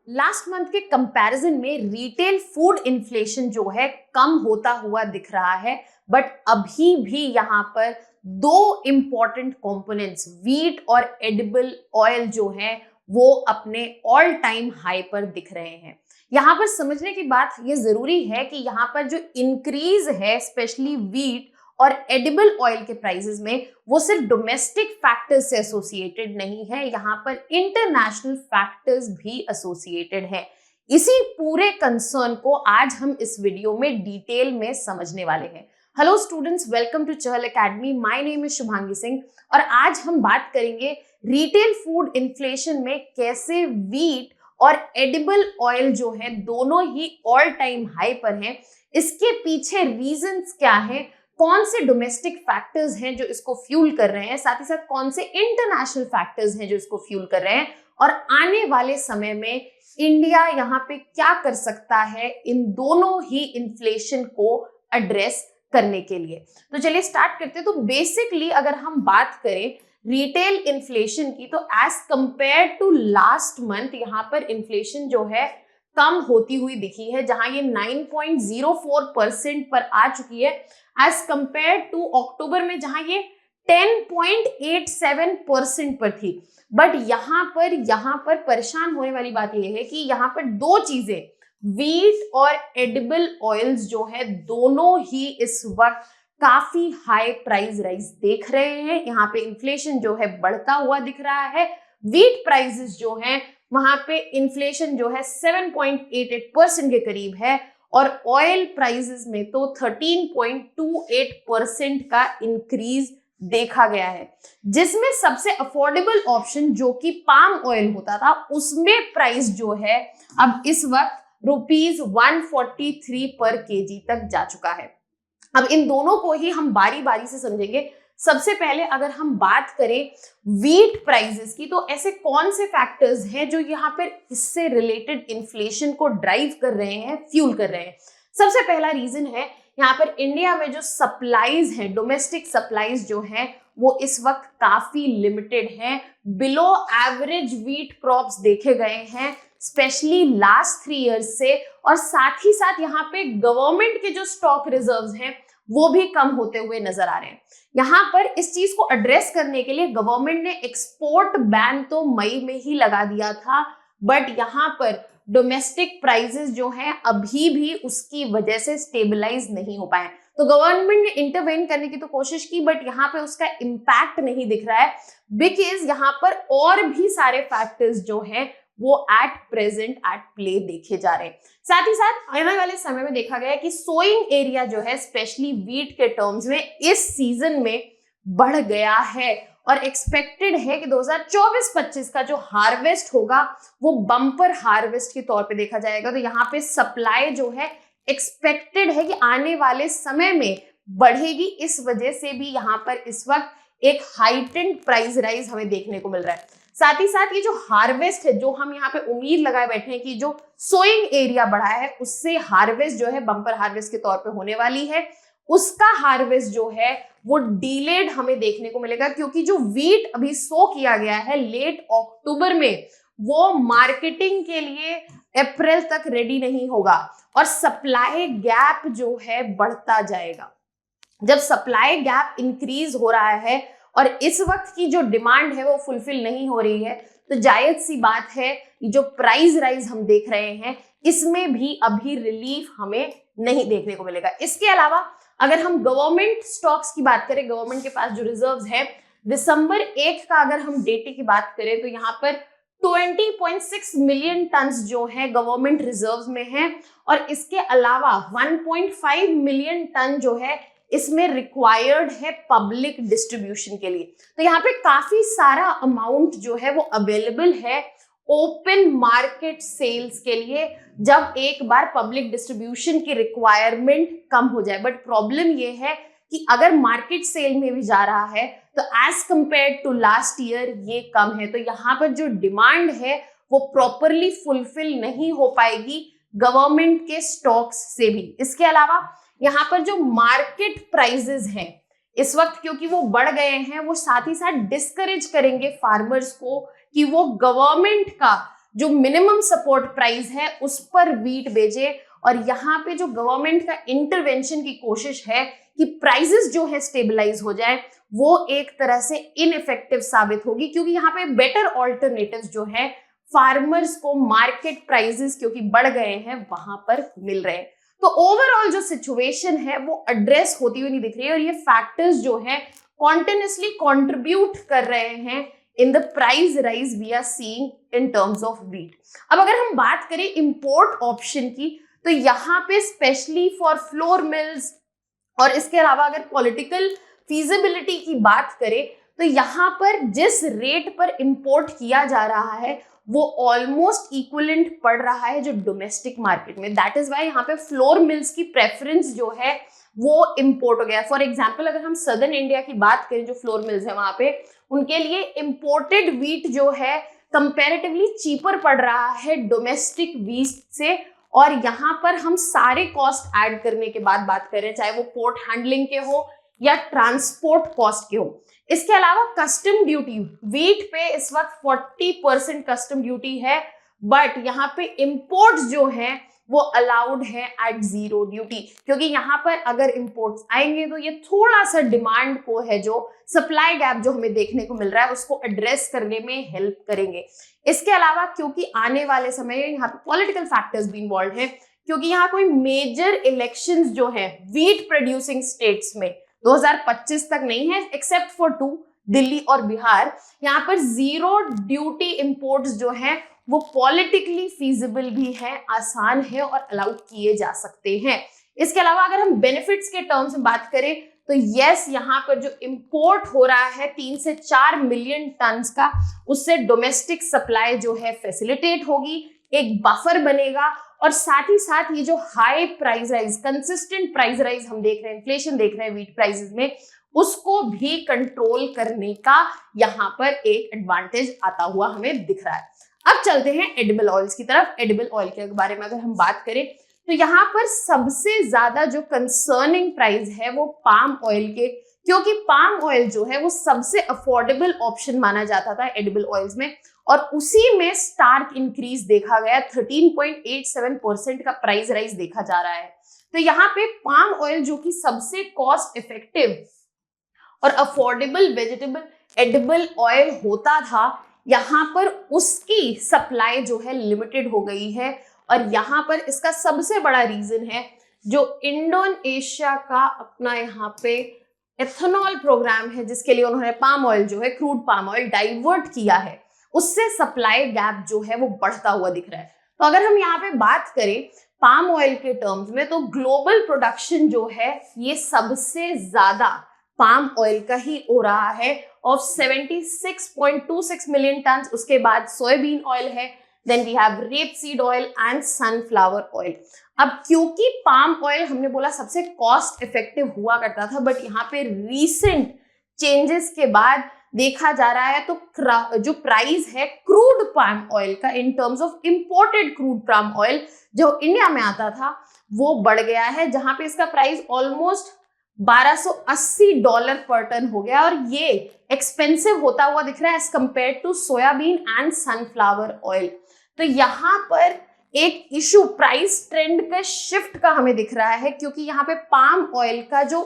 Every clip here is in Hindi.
लास्ट मंथ के कंपैरिजन में रिटेल फूड इन्फ्लेशन जो है कम होता हुआ दिख रहा है, बट अभी भी यहाँ पर दो इंपॉर्टेंट कंपोनेंट्स व्हीट और एडिबल ऑयल जो है वो अपने ऑल टाइम हाई पर दिख रहे हैं। यहाँ पर समझने की बात ये जरूरी है कि यहाँ पर जो इंक्रीज है स्पेशली व्हीट और एडिबल ऑयल के प्राइसेस में वो सिर्फ डोमेस्टिक फैक्टर्स से एसोसिएटेड नहीं है, यहाँ पर इंटरनेशनल फैक्टर्स भी एसोसिएटेड है। इसी पूरे कंसर्न को आज हम इस वीडियो में डिटेल में समझने वाले हैं। Hello students, welcome to Chahal academy. My name is Shubhangi Singh और आज हम बात करेंगे रिटेल फूड इन्फ्लेशन में कैसे व्हीट और एडिबल ऑयल जो है दोनों ही ऑल टाइम हाई पर हैं। इसके पीछे रीजंस क्या हैं, कौन से डोमेस्टिक फैक्टर्स हैं जो इसको फ्यूल कर रहे हैं, साथ ही साथ कौन से इंटरनेशनल फैक्टर्स हैं जो इसको फ्यूल कर रहे हैं, और आने वाले समय में इंडिया यहाँ पे क्या कर सकता है इन दोनों ही इन्फ्लेशन को एड्रेस करने के लिए। तो चलिए स्टार्ट करते हैं। तो बेसिकली अगर हम बात करें रिटेल इन्फ्लेशन की, तो as compare to last month यहाँ पर इन्फ्लेशन जो है कम होती हुई दिखी है, जहां ये 9.04% पर आ चुकी है एज कंपेयर टू अक्टूबर में जहां ये 10.87% पर थी। बट यहाँ पर परेशान होने वाली बात यह है कि यहाँ पर दो चीजें व्हीट और एडिबल ऑयल्स जो है दोनों ही इस वक्त काफी हाई प्राइस राइज देख रहे हैं। यहाँ पे इन्फ्लेशन जो है बढ़ता हुआ दिख रहा है। व्हीट प्राइसेस जो है वहां पे इन्फ्लेशन जो है 7.88% के करीब है और ऑयल प्राइसेस में तो 13.28% का इंक्रीज देखा गया है, जिसमें सबसे अफोर्डेबल ऑप्शन जो कि पाम ऑयल होता था उसमें प्राइस जो है अब इस वक्त ₹143 पर केजी तक जा चुका है। अब इन दोनों को ही हम बारी बारी से समझेंगे। सबसे पहले अगर हम बात करें व्हीट प्राइसेस की, तो ऐसे कौन से फैक्टर्स हैं जो यहाँ पर इससे रिलेटेड इन्फ्लेशन को ड्राइव कर रहे हैं, फ्यूल कर रहे हैं। सबसे पहला रीजन है यहाँ पर इंडिया में जो सप्लाईज हैं, डोमेस्टिक सप्लाईज जो हैं वो इस वक्त काफी लिमिटेड हैं। बिलो एवरेज व्हीट क्रॉप्स देखे गए हैं स्पेशली लास्ट 3 इयर्स से, और साथ ही साथ यहाँ पे गवर्नमेंट के जो स्टॉक रिजर्व्स हैं वो भी कम होते हुए नजर आ रहे हैं। यहाँ पर इस चीज को एड्रेस करने के लिए गवर्नमेंट ने एक्सपोर्ट बैन तो मई में ही लगा दिया था, बट यहाँ पर डोमेस्टिक प्राइसेस जो हैं अभी भी उसकी वजह से स्टेबलाइज नहीं हो पाए। तो गवर्नमेंट ने इंटरवेन करने की तो कोशिश की, बट यहाँ पे उसका इम्पैक्ट नहीं दिख रहा है, बिकॉज यहाँ पर और भी सारे फैक्टर्स जो हैं वो एट प्रेजेंट एट प्ले देखे जा रहे हैं। साथ ही साथ आने वाले समय में देखा गया है कि सोइंग एरिया जो है स्पेशली व्हीट के टर्म्स में इस सीजन में बढ़ गया है और एक्सपेक्टेड है कि 2024-25 का जो हार्वेस्ट होगा वो बम्पर हार्वेस्ट के तौर पे देखा जाएगा। तो यहाँ पे सप्लाई जो है एक्सपेक्टेड है कि आने वाले समय में बढ़ेगी। इस वजह से भी यहाँ पर इस वक्त एक हाइटेंड प्राइस राइज हमें देखने को मिल रहा है। साथ ही साथ ये जो हार्वेस्ट है, जो हम यहाँ पे उम्मीद लगाए बैठे हैं कि जो सोइंग एरिया बढ़ा है उससे हार्वेस्ट जो है बम्पर हार्वेस्ट के तौर पे होने वाली है, उसका हार्वेस्ट जो है वो डिलेड हमें देखने को मिलेगा, क्योंकि जो व्हीट अभी सो किया गया है लेट अक्टूबर में वो मार्केटिंग के लिए अप्रैल तक रेडी नहीं होगा और सप्लाई गैप जो है बढ़ता जाएगा। जब सप्लाई गैप इंक्रीज हो रहा है और इस वक्त की जो डिमांड है वो फुलफिल नहीं हो रही है, तो जायज सी बात है जो प्राइस राइज हम देख रहे हैं इसमें भी अभी रिलीफ हमें नहीं देखने को मिलेगा। इसके अलावा अगर हम गवर्नमेंट स्टॉक्स की बात करें, गवर्नमेंट के पास जो रिजर्व्स है, दिसंबर 1 का अगर हम डेटे की बात करें तो यहाँ पर 20.6 मिलियन टन्स जो है गवर्नमेंट रिजर्व्स में है, और इसके अलावा 1.5 मिलियन टन जो है इसमें रिक्वायर्ड है पब्लिक डिस्ट्रीब्यूशन के लिए। तो यहाँ पे काफी सारा अमाउंट जो है वो अवेलेबल है ओपन मार्केट सेल्स के लिए, जब एक बार पब्लिक डिस्ट्रीब्यूशन की रिक्वायरमेंट कम हो जाए। बट प्रॉब्लम ये है कि अगर मार्केट सेल में भी जा रहा है तो as compare to last year ये कम है। तो यहाँ पर जो डिमांड है वो प्रॉपरली फुलफिल नहीं हो पाएगी गवर्नमेंट के स्टॉक्स से भी। इसके अलावा यहाँ पर जो मार्केट प्राइसेस हैं इस वक्त क्योंकि वो बढ़ गए हैं, वो साथ ही साथ डिस्करेज करेंगे फार्मर्स को कि वो गवर्नमेंट का जो मिनिमम सपोर्ट प्राइस है उस पर वीट बेचे। और यहाँ पे जो गवर्नमेंट का इंटरवेंशन की कोशिश है कि प्राइसेस जो है स्टेबलाइज हो जाए, वो एक तरह से इनइफेक्टिव साबित होगी, क्योंकि यहाँ पे बेटर ऑल्टरनेटिव्स जो है फार्मर्स को मार्केट प्राइसेस क्योंकि बढ़ गए हैं वहां पर मिल रहे हैं। तो ओवरऑल जो सिचुएशन है वो एड्रेस होती हुई नहीं दिख रही है, और ये फैक्टर्स जो है कॉन्टिन्यूसली कंट्रीब्यूट कर रहे हैं in the price rise we are seeing in terms of wheat. अब अगर हम बात करें इंपोर्ट ऑप्शन की, तो यहाँ पे स्पेशली फॉर फ्लोर मिल्स और इसके अलावा अगर पॉलिटिकल फीजिबिलिटी की बात करें तो यहाँ पर जिस रेट पर इंपोर्ट किया जा रहा है वो ऑलमोस्ट इक्विवेलेंट पड़ रहा है जो डोमेस्टिक मार्केट में। दैट इज वाई यहाँ पे फ्लोर मिल्स की प्रेफरेंस जो है वो इंपोर्ट हो गया। फॉर एग्जाम्पल अगर हम सदर्न इंडिया की बात करें, जो फ्लोर मिल्स है वहां पे, उनके लिए इंपोर्टेड व्हीट जो है कंपैरेटिवली चीपर पड़ रहा है डोमेस्टिक व्हीट से। और यहाँ पर हम सारे कॉस्ट ऐड करने के बाद बात करें, चाहे वो पोर्ट हैंडलिंग के हो या ट्रांसपोर्ट कॉस्ट के हो। इसके अलावा कस्टम ड्यूटी, व्हीट पे इस वक्त 40% कस्टम ड्यूटी है, बट यहाँ पे इंपोर्ट्स जो है वो अलाउड है एट 0 ड्यूटी, क्योंकि यहाँ पर अगर इंपोर्ट्स आएंगे तो ये थोड़ा सा डिमांड को है जो सप्लाई गैप जो हमें देखने को मिल रहा है उसको एड्रेस करने में हेल्प करेंगे। इसके अलावा क्योंकि आने वाले समय में यहाँ पे पॉलिटिकल फैक्टर्स भी इन्वॉल्व है, क्योंकि यहाँ कोई मेजर इलेक्शंस जो है व्हीट प्रोड्यूसिंग स्टेट्स में 2025 तक नहीं है, एक्सेप्ट फॉर 2, दिल्ली और बिहार। यहाँ पर 0 ड्यूटी इंपोर्ट्स जो है वो पॉलिटिकली फीजिबल भी है, आसान है और अलाउ किए जा सकते हैं। इसके अलावा अगर हम बेनिफिट्स के टर्म्स में बात करें तो यस, यहाँ पर जो इंपोर्ट हो रहा है 3 से 4 मिलियन टन का, उससे डोमेस्टिक सप्लाई जो है फैसिलिटेट होगी, एक बफर बनेगा, और साथ ही साथ ये जो high price rise, consistent price rise हम देख रहे हैं, इन्फ्लेशन देख रहे हैं व्हीट प्राइसेस में, उसको भी कंट्रोल करने का यहाँ पर एक एडवांटेज आता हुआ हमें दिख रहा है। अब चलते हैं एडिबल ऑयल्स की तरफ। एडिबल ऑयल के बारे में अगर हम बात करें तो यहाँ पर सबसे ज्यादा जो कंसर्निंग प्राइस है वो पाम ऑयल के, क्योंकि पाम ऑयल जो है वो सबसे अफोर्डेबल ऑप्शन माना जाता था एडिबल ऑयल्स में, और उसी में स्टार्क इंक्रीज देखा गया, 13.87% का प्राइस राइज देखा जा रहा है। तो यहाँ पे पाम ऑयल जो कि सबसे कॉस्ट इफेक्टिव और अफोर्डेबल वेजिटेबल एडिबल ऑयल होता था, यहाँ पर उसकी सप्लाई जो है लिमिटेड हो गई है। और यहाँ पर इसका सबसे बड़ा रीजन है जो इंडोनेशिया का अपना यहाँ पे एथेनॉल प्रोग्राम है, जिसके लिए उन्होंने पाम ऑयल जो है, क्रूड पाम ऑयल डाइवर्ट किया है, उससे सप्लाई गैप जो है वो बढ़ता हुआ दिख रहा है। तो अगर हम यहाँ पे बात करें पाम ऑयल के टर्म्स में, तो ग्लोबल प्रोडक्शन जो है ये सबसे ज्यादा पाम ऑयल का ही हो रहा है, ऑफ 76.26 मिलियन टन। उसके बाद सोयाबीन ऑयल है, then we have rapeseed oil and sunflower oil. अब क्योंकि पाम ऑयल हमने बोला सबसे कॉस्ट इफेक्टिव हुआ करता था, बट यहाँ पे रीसेंट चेंजेस के बाद देखा जा रहा है तो जो प्राइस है क्रूड पाम ऑयल का इन terms of imported crude palm oil जो इंडिया में आता था वो बढ़ गया है, जहां पे इसका प्राइस ऑलमोस्ट $1280 पर टन हो गया, और ये एक्सपेंसिव होता हुआ दिख रहा है as compare to soyabean and sunflower oil. तो यहाँ पर एक इशू प्राइस ट्रेंड का शिफ्ट का हमें दिख रहा है, क्योंकि यहाँ पे पाम ऑयल का जो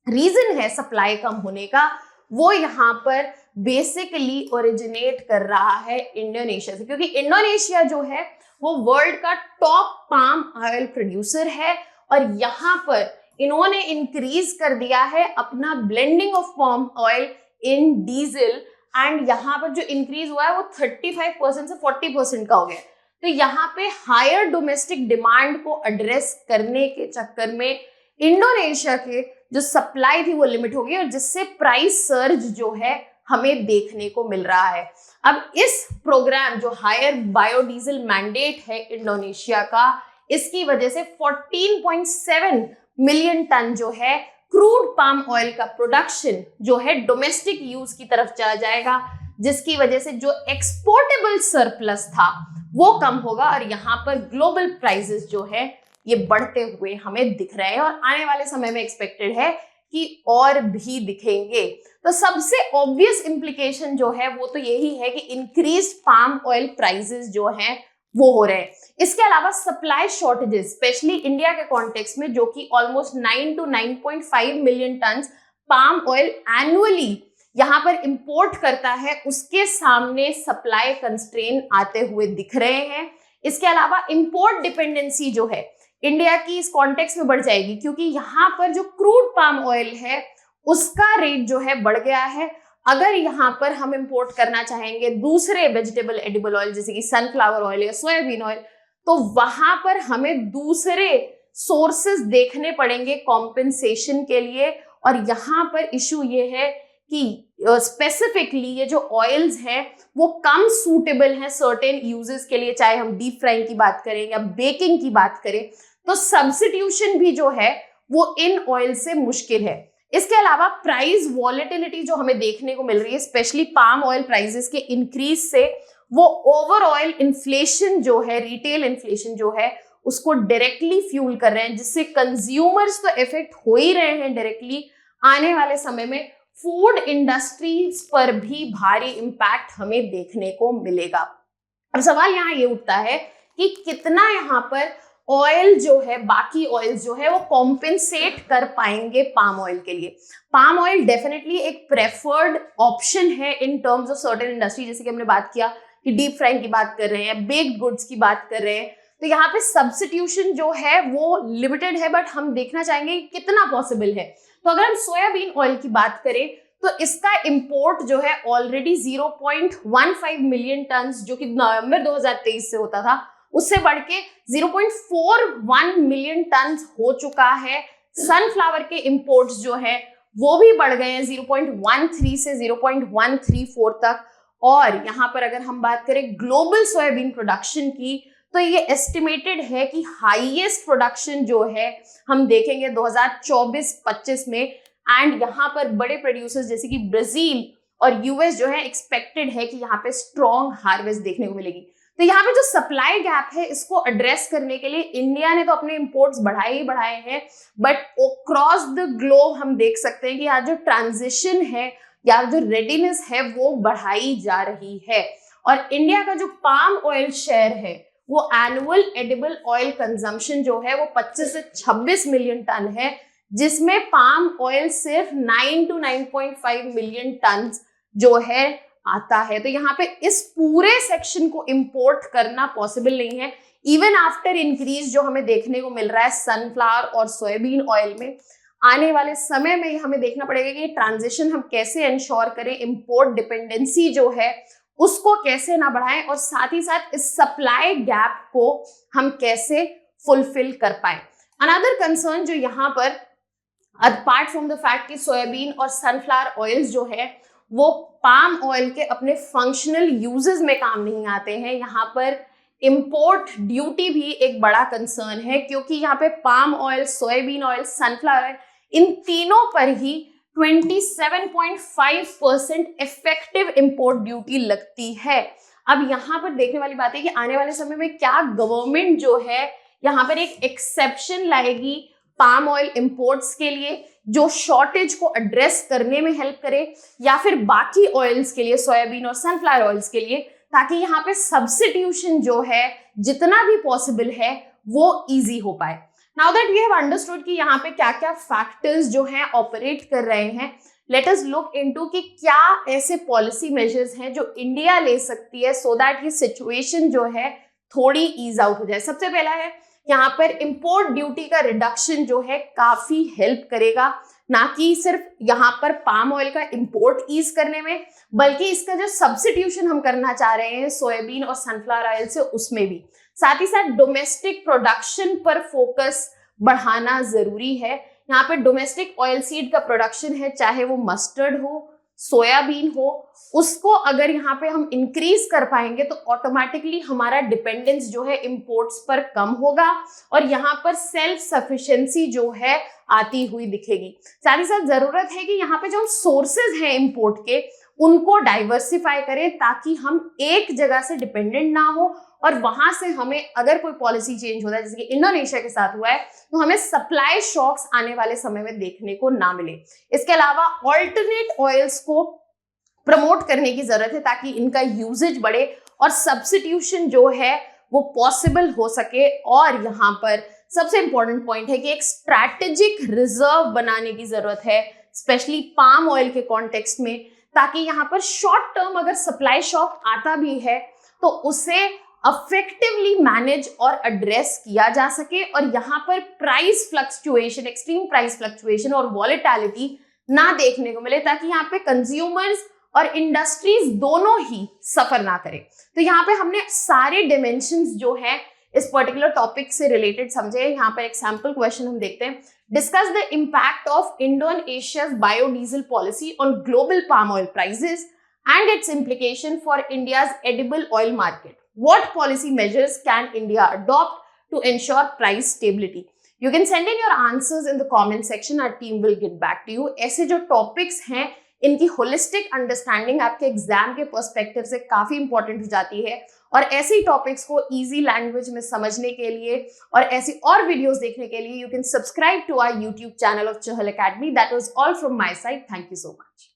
रीजन है सप्लाई कम होने का, वो यहाँ पर बेसिकली ओरिजिनेट कर रहा है इंडोनेशिया से, क्योंकि इंडोनेशिया जो है वो वर्ल्ड का टॉप पाम ऑयल प्रोड्यूसर है, और यहाँ पर इन्होंने इंक्रीज कर दिया है अपना blending of palm oil in diesel, and यहाँ पर जो इंक्रीज हुआ है वो 35% से 40% का हो गया। तो यहाँ पे हायर डोमेस्टिक डिमांड को एड्रेस करने के चक्कर में इंडोनेशिया के जो सप्लाई थी वो लिमिट हो गई, और जिससे प्राइस सर्ज जो है हमें देखने को मिल रहा है। अब इस प्रोग्राम जो हायर बायोडीजल मैंडेट है इंडोनेशिया का, इसकी वजह से 14.7 मिलियन टन जो है क्रूड पाम ऑयल का प्रोडक्शन जो है डोमेस्टिक यूज की तरफ चला जाएगा, जिसकी वजह से जो एक्सपोर्टेबल सरप्लस था वो कम होगा, और यहाँ पर ग्लोबल प्राइसेस जो है ये बढ़ते हुए हमें दिख रहे हैं, और आने वाले समय में एक्सपेक्टेड है कि और भी दिखेंगे। तो सबसे ऑब्वियस इंप्लीकेशन जो है वो तो यही है कि इंक्रीज्ड पाम ऑयल प्राइसेस जो हैं वो हो रहे हैं। इसके अलावा सप्लाई शॉर्टेजेस स्पेशली इंडिया के कॉन्टेक्स्ट में, जो कि almost 9 to 9.5 million ton palm oil annually यहाँ पर इंपोर्ट करता है, उसके सामने सप्लाई कंस्ट्रेन आते हुए दिख रहे हैं। इसके अलावा इंपोर्ट डिपेंडेंसी जो है इंडिया की इस कॉन्टेक्स्ट में बढ़ जाएगी, क्योंकि यहाँ पर जो क्रूड पाम ऑयल है उसका रेट जो है बढ़ गया है। अगर यहाँ पर हम इंपोर्ट करना चाहेंगे दूसरे वेजिटेबल एडिबल ऑयल जैसे कि सनफ्लावर ऑयल या सोयाबीन ऑयल, तो वहां पर हमें दूसरे सोर्सेस देखने पड़ेंगे कॉम्पेंसेशन के लिए। और यहाँ पर इशू ये है कि स्पेसिफिकली ये जो ऑयल्स हैं वो कम सूटेबल हैं सर्टेन यूजेस के लिए, चाहे हम डीप फ्राइंग की बात करें या बेकिंग की बात करें, तो सब्स्टिट्यूशन भी जो है वो इन ऑयल से मुश्किल है। इसके अलावा प्राइस वॉलेटिलिटी जो हमें देखने को मिल रही है स्पेशली पाम ऑयल प्राइसेस के इंक्रीज से, वो ओवरऑल इन्फ्लेशन जो है, रिटेल इन्फ्लेशन जो है उसको डायरेक्टली फ्यूल कर रहे हैं, जिससे कंज्यूमर्स तो इफेक्ट हो ही रहे हैं डायरेक्टली। आने वाले समय में फूड इंडस्ट्रीज पर भी भारी इंपैक्ट हमें देखने को मिलेगा। अब सवाल यहाँ ये उठता है कि कितना यहाँ पर ऑयल जो है, बाकी ऑयल जो है वो कॉम्पेंसेट कर पाएंगे पाम ऑयल के लिए। पाम ऑयल डेफिनेटली एक प्रेफर्ड ऑप्शन है इन टर्म्स ऑफ सर्टेन इंडस्ट्री, जैसे कि हमने बात किया कि डीप फ्राइंग की बात कर रहे हैं, बेक्ड गुड्स की बात कर रहे हैं, तो यहाँ पे सब्स्टिट्यूशन जो है वो लिमिटेड है, बट हम देखना चाहेंगे कि कितना पॉसिबल है। तो अगर हम सोयाबीन ऑयल की बात करें तो इसका इंपोर्ट जो है ऑलरेडी 0.15 मिलियन टन जो कि नवंबर 2023 से होता था, उससे बढ़ के 0.41 मिलियन टन हो चुका है। सनफ्लावर के इंपोर्ट्स जो है वो भी बढ़ गए हैं 0.13 से 0.134 तक। और यहाँ पर अगर हम बात करें ग्लोबल सोयाबीन प्रोडक्शन की, तो ये एस्टिमेटेड है कि हाईएस्ट प्रोडक्शन जो है हम देखेंगे 2024-25 में। एंड यहाँ पर बड़े प्रोड्यूसर्स जैसे कि ब्राजील और यूएस जो है एक्सपेक्टेड है कि यहाँ पे स्ट्रॉन्ग हार्वेस्ट देखने को मिलेगी। तो यहाँ पे जो सप्लाई गैप है इसको एड्रेस करने के लिए इंडिया ने तो अपने इंपोर्ट्स बढ़ाए ही बढ़ाए हैं, बट अक्रॉस द ग्लोब हम देख सकते हैं कि यहाँ जो ट्रांजिशन है या जो रेडीनेस है वो बढ़ाई जा रही है। और इंडिया का जो पाम ऑयल शेयर है वो एनुअल एडिबल ऑयल कंजम्पशन जो है वो 25 से 26 मिलियन टन है, जिसमें पाम ऑयल सिर्फ 9 to 9.5 मिलियन टन जो है आता है। तो यहाँ पे इस पूरे सेक्शन को इंपोर्ट करना पॉसिबल नहीं है, इवन आफ्टर इंक्रीज जो हमें देखने को मिल रहा है सनफ्लावर और सोयाबीन ऑयल में। आने वाले समय में हमें देखना पड़ेगा कि ट्रांजिशन हम कैसे इंश्योर करें, इंपोर्ट डिपेंडेंसी जो है उसको कैसे ना बढ़ाएं, और साथ ही साथ इस सप्लाई गैप को हम कैसे फुलफिल कर पाए। अनदर कंसर्न जो यहाँ पर अपार्ट फ्रॉम द फैक्ट कि सोयाबीन और सनफ्लावर ऑयल्स जो है वो पाम ऑयल के अपने फंक्शनल यूजेस में काम नहीं आते हैं, यहाँ पर इंपोर्ट ड्यूटी भी एक बड़ा कंसर्न है, क्योंकि यहाँ पे palm oil, soybean oil, sunflower oil, इन तीनों पर ही 27.5% इफेक्टिव इंपोर्ट ड्यूटी लगती है। अब यहाँ पर देखने वाली बात है कि आने वाले समय में क्या गवर्नमेंट जो है यहाँ पर एक एक्सेप्शन लाएगी पाम ऑयल इंपोर्ट्स के लिए, जो शॉर्टेज को एड्रेस करने में हेल्प करे, या फिर बाकी ऑयल्स के लिए, सोयाबीन और सनफ्लावर ऑयल्स के लिए, ताकि यहाँ पे सब्स्टिट्यूशन जो है जितना भी पॉसिबल है वो इजी हो पाए। Now that we have understood कि यहाँ पे क्या क्या फैक्टर्स जो हैं ऑपरेट कर रहे हैं, लेट अस लुक इनटू कि क्या ऐसे पॉलिसी मेजर्स हैं जो इंडिया ले सकती है सो दैट ये सिचुएशन जो है थोड़ी ईज आउट हो जाए। सबसे पहला है यहाँ पर इंपोर्ट ड्यूटी का रिडक्शन जो है काफी हेल्प करेगा, ना कि सिर्फ यहाँ पर पाम ऑयल का इंपोर्ट ईज करने में, बल्कि इसका जो सब्स्टिट्यूशन हम करना चाह रहे हैं सोयाबीन और सनफ्लावर ऑयल से, उसमें भी। साथ ही साथ डोमेस्टिक प्रोडक्शन पर फोकस बढ़ाना जरूरी है। यहाँ पे डोमेस्टिक ऑयल सीड का प्रोडक्शन है, चाहे वो मस्टर्ड हो, सोयाबीन हो, उसको अगर यहाँ पे हम इंक्रीज कर पाएंगे तो ऑटोमेटिकली हमारा डिपेंडेंस जो है इंपोर्ट्स पर कम होगा और यहाँ पर सेल्फ सफिशिएंसी जो है आती हुई दिखेगी। साथ ही साथ जरूरत है कि यहाँ पे जो सोर्सेज हैं इंपोर्ट के उनको डाइवर्सिफाई करें ताकि हम एक जगह से डिपेंडेंट ना हो और वहां से हमें अगर कोई पॉलिसी चेंज होता है जैसे कि इंडोनेशिया के साथ हुआ है तो हमें सप्लाई शॉक्स आने वाले समय में देखने को ना मिले। इसके अलावा ऑल्टरनेट ऑयल्स को प्रमोट करने की जरूरत है ताकि इनका यूजेज बढ़े और सब्स्टिट्यूशन जो है वो पॉसिबल हो सके। और यहाँ पर सबसे इंपॉर्टेंट पॉइंट है कि एक स्ट्रैटेजिक रिजर्व बनाने की जरूरत है स्पेशली पाम ऑयल के कॉन्टेक्स्ट में, ताकि यहाँ पर शॉर्ट टर्म अगर सप्लाई शॉक आता भी है तो उसे अफेक्टिवली मैनेज और एड्रेस किया जा सके और यहाँ पर price fluctuation, extreme price fluctuation और वॉलेटिलिटी ना देखने को मिले ताकि यहाँ पे कंज्यूमर्स और इंडस्ट्रीज दोनों ही सफर ना करें। तो यहाँ पे हमने सारे डिमेंशंस जो है इस पर्टिकुलर टॉपिक से रिलेटेड समझे। यहाँ पर एक सैम्पल क्वेश्चन हम देखते हैं। Discuss the impact of इंडोनेशियाज biodiesel policy on global palm oil prices and its implication for India's edible oil market. What policy measures can India adopt to ensure price stability? You can send in your answers in the comment section. Our team will get back to you. ऐसे जो topics हैं इनकी होलिस्टिक अंडरस्टैंडिंग आपके एग्जाम के पर्सपेक्टिव से काफी इंपॉर्टेंट हो जाती है और ऐसे ही टॉपिक्स को इजी लैंग्वेज में समझने के लिए और ऐसी और वीडियोस देखने के लिए you can subscribe to our YouTube channel of Chahal academy. That was all from my side. Thank you so much.